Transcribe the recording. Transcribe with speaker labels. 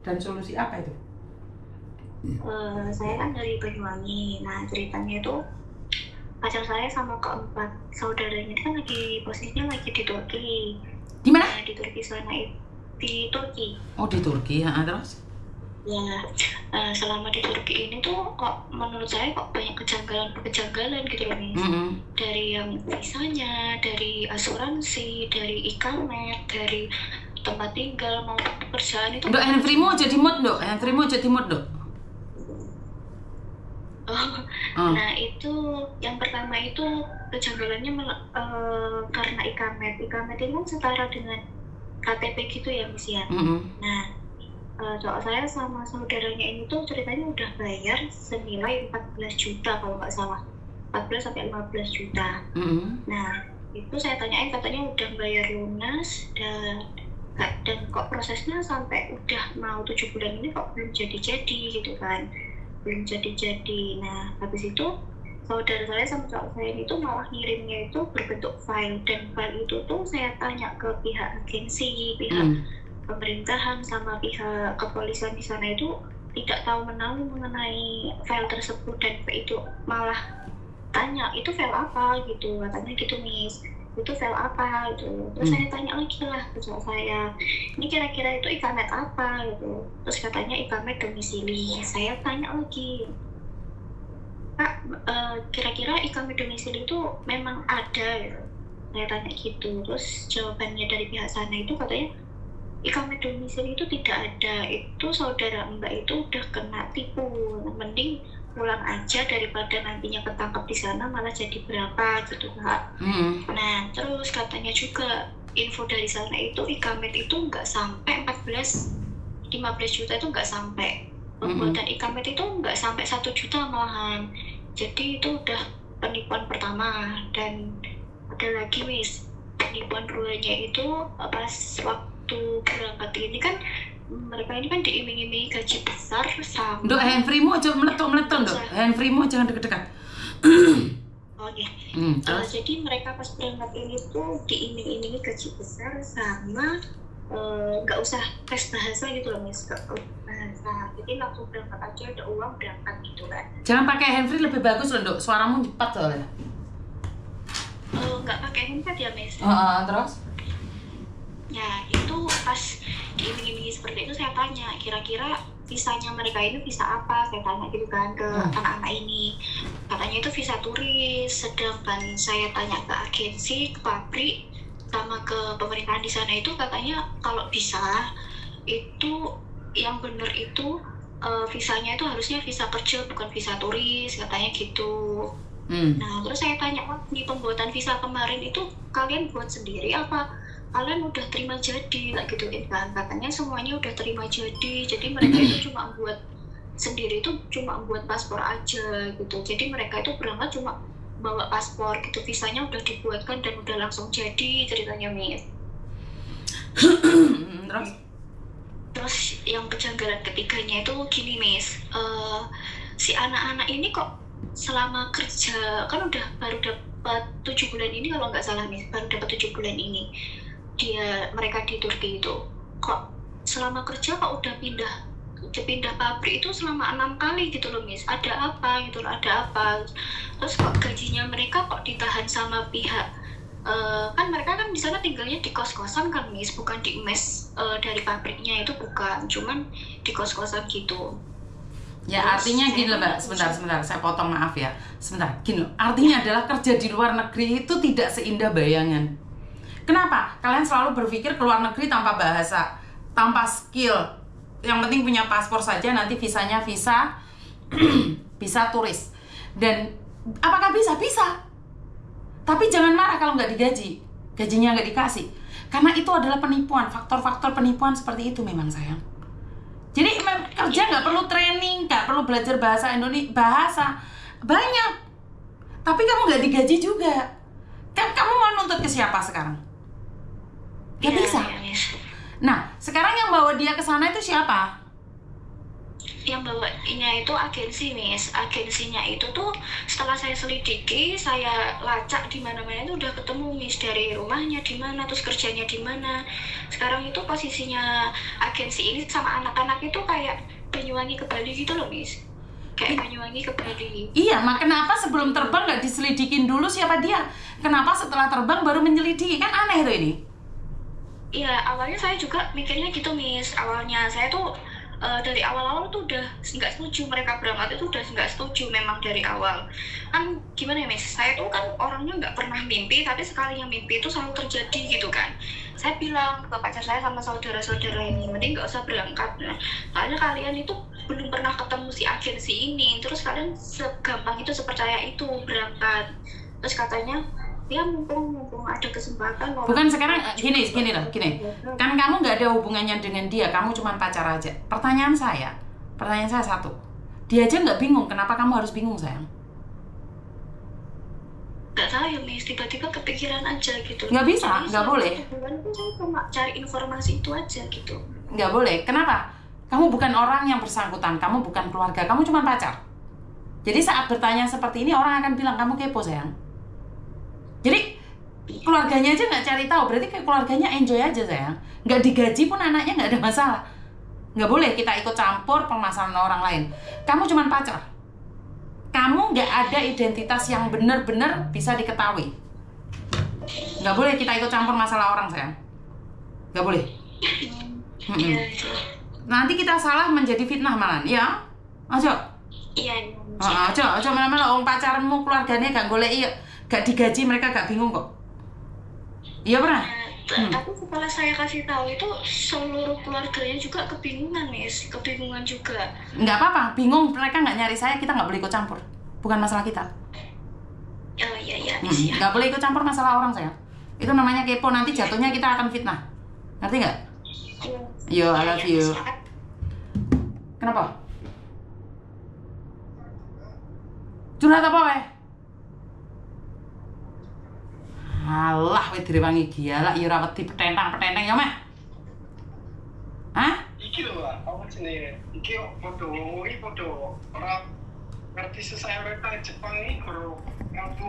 Speaker 1: Dan solusi apa itu?
Speaker 2: Saya kan dari Banyuwangi. Nah ceritanya itu pacar saya sama keempat saudaranya itu kan posisinya lagi di Turki.
Speaker 1: Di mana?
Speaker 2: Nah, di Turki sana itu di Turki.
Speaker 1: Oh di Turki, terus?
Speaker 2: Ya, selama di Turki ini tuh kok menurut saya kok banyak kejanggalan gitu loh Miss. Dari yang visanya, dari asuransi, dari ikamet, dari tempat tinggal maupun pekerjaan itu.
Speaker 1: Dok, handfreemu aja di mood dok, handfreemu aja di mood dok.
Speaker 2: Nah itu yang pertama itu kejanggalannya karena ikamet itu kan setara dengan KTP gitu ya Miss ya. Nah soal saya sama saudaranya ini tuh ceritanya udah bayar senilai 14 juta kalau nggak salah, 14 sampai 15 juta. Nah itu saya tanyain katanya udah bayar lunas dan kok prosesnya sampai udah mau 7 bulan ini kok belum jadi-jadi gitu kan, belum jadi-jadi. Nah habis itu saudara saya sama cowok saya itu malah ngirimnya itu berbentuk file, dan file itu tuh saya tanya ke pihak agensi, pihak pemerintahan sama pihak kepolisian di sana itu tidak tahu menahu mengenai file tersebut, dan itu malah tanya itu file apa gitu, katanya gitu Miss, itu file apa gitu. Terus saya tanya lagi lah ke cowok saya, ini kira-kira itu ikamet apa gitu. Terus katanya ikamet domisili. Saya tanya lagi, Kak, kira-kira ikamet domisili itu memang ada gitu. Saya tanya gitu. Terus jawabannya dari pihak sana itu katanya ikamet domisili itu tidak ada, itu saudara Mbak itu udah kena tipu, mending pulang aja daripada nantinya ketangkap di sana malah jadi berapa gitu Kak. Nah terus katanya juga info dari sana itu ikamet itu nggak sampai 15 juta, itu nggak sampai, pembuatan ikamet itu nggak sampai 1 juta malahan. Jadi itu udah penipuan pertama. Dan ada lagi Miss, penipuan keduanya itu pas waktu berangkat ini kan mereka ini kan diiming-imingi gaji besar sama.
Speaker 1: Dok, handfreemu aja meleton dok, handfreemu jangan dekat-dekat.
Speaker 2: Oke. Jadi mereka pas berangkat ini tuh diiming-imingi gaji besar sama nggak usah tes bahasa gitu loh Miss, bahasa. Jadi langsung berangkat aja, ada uang berangkat gitu kan.
Speaker 1: Jangan pakai handfree, lebih bagus loh dok, suaramu cepat soalnya.
Speaker 2: Nggak pakai handphone ya Miss.
Speaker 1: Terus?
Speaker 2: Ya itu pas diiming-imingi seperti itu saya tanya kira-kira visanya mereka ini visa apa, saya tanya gitu kan ke anak-anak ini. Katanya itu visa turis, sedangkan saya tanya ke agensi, ke pabrik, sama ke pemerintahan di sana itu katanya kalau bisa itu yang benar itu visanya itu harusnya visa kerja bukan visa turis, katanya gitu. Nah terus saya tanya, di pembuatan visa kemarin itu kalian buat sendiri apa kalian udah terima jadi, like gituin kan. Katanya semuanya udah terima jadi mereka itu cuma buat sendiri, itu cuma buat paspor aja gitu. Jadi mereka itu berangkat cuma bawa paspor gitu, visanya udah dibuatkan dan udah langsung jadi ceritanya Miss. Terus yang kejanggalan ketiganya itu gini Miss, si anak-anak ini kok selama kerja kan udah baru dapat 7 bulan ini kalau nggak salah Miss, baru dapat 7 bulan ini mereka di Turki itu kok selama kerja kok udah pindah pabrik itu selama 6 kali gitu loh Miss. Ada apa gitu, ada apa. Terus kok gajinya mereka kok ditahan sama pihak kan mereka kan di sana tinggalnya di kos-kosan kan Miss, bukan di mes dari pabriknya, itu bukan, cuman di kos-kosan gitu.
Speaker 1: Ya artinya gini loh Mbak, sebentar saya potong, maaf ya, sebentar. Gini loh, artinya adalah kerja di luar negeri itu tidak seindah bayangan. Kenapa? Kalian selalu berpikir ke luar negeri tanpa bahasa, tanpa skill, yang penting punya paspor saja, nanti visanya visa bisa turis. Dan apakah bisa? Bisa. Tapi jangan marah kalau nggak digaji, gajinya nggak dikasih, karena itu adalah penipuan. Faktor-faktor penipuan seperti itu memang sayang. Jadi kerja nggak perlu training, nggak perlu belajar bahasa Indonesia, bahasa banyak, tapi kamu nggak digaji juga. Kan kamu mau nuntut ke siapa sekarang? Gak bisa. Nah, sekarang yang bawa dia ke sana itu siapa?
Speaker 2: yang bawanya itu agensi, Miss. Agensinya itu tuh setelah saya selidiki, saya lacak di mana-mana itu udah ketemu, Miss, dari rumahnya di mana, terus kerjanya di mana. Sekarang itu posisinya agensi ini sama anak-anak itu kayak Banyuwangi ke Bali gitu loh, Miss. Kayak Banyuwangi ke Bali.
Speaker 1: Iya, mak kenapa sebelum terbang nggak diselidikin dulu siapa dia? Kenapa setelah terbang baru menyelidiki? Kan aneh tuh ini.
Speaker 2: Iya, awalnya saya juga mikirnya gitu, Miss. Awalnya saya tuh dari awal-awal tuh udah nggak setuju, mereka berangkat itu udah nggak setuju memang dari awal. Kan gimana ya, Miss, saya tuh kan orangnya nggak pernah mimpi, tapi sekali yang mimpi itu selalu terjadi gitu kan. Saya bilang ke pacar saya sama saudara-saudara ini, mending nggak usah berangkat. Nah, soalnya kalian itu belum pernah ketemu si agensi ini, terus kalian segampang itu, sepercaya itu berangkat. Terus katanya, ya mumpung ada kesempatan.
Speaker 1: Bukan sekarang gini loh, gini. Kan kamu nggak ada hubungannya dengan dia, kamu cuma pacar aja. Pertanyaan saya satu. Dia aja nggak bingung, kenapa kamu harus bingung, sayang?
Speaker 2: Nggak tahu ya, Miss, tiba-tiba kepikiran aja gitu.
Speaker 1: Nggak bisa, nggak boleh.
Speaker 2: Saya cuma cari informasi itu aja gitu.
Speaker 1: Nggak boleh, kenapa? Kamu bukan orang yang bersangkutan, kamu bukan keluarga, kamu cuma pacar. Jadi saat bertanya seperti ini, orang akan bilang, kamu kepo, sayang. Jadi keluarganya aja nggak cari tahu, berarti keluarganya enjoy aja, sayang. Nggak digaji pun anaknya nggak ada masalah. Nggak boleh kita ikut campur permasalahan orang lain. Kamu cuma pacar. Kamu nggak ada identitas yang benar-benar bisa diketahui. Nggak boleh kita ikut campur masalah orang, sayang. Nggak boleh. Nanti kita salah menjadi fitnah malah, ya? Aja.
Speaker 2: Iya.
Speaker 1: Aja mana-mana orang pacarmu keluarganya gak golek, gak digaji, mereka gak bingung kok. Iya pernah?
Speaker 2: Tapi setelah saya kasih tahu itu seluruh keluarganya juga kebingungan, Miss. Kebingungan juga.
Speaker 1: Nggak apa-apa, bingung, mereka nggak nyari saya, kita nggak boleh ikut campur. Bukan masalah kita.
Speaker 2: Oh iya, Miss.
Speaker 1: Nggak boleh ikut campur masalah orang, sayang. Itu namanya kepo, nanti jatuhnya kita akan fitnah. Ngerti nggak? Yo, I love you. Kenapa? Curhat apa, weh? Alah, weh direwangi giala, ya ora wedi petentang-petenteng ya, Meh. Hah?
Speaker 3: Iki lho, apa jenenge? Iki podo ora ngerti sesayang Jepang iki karo metu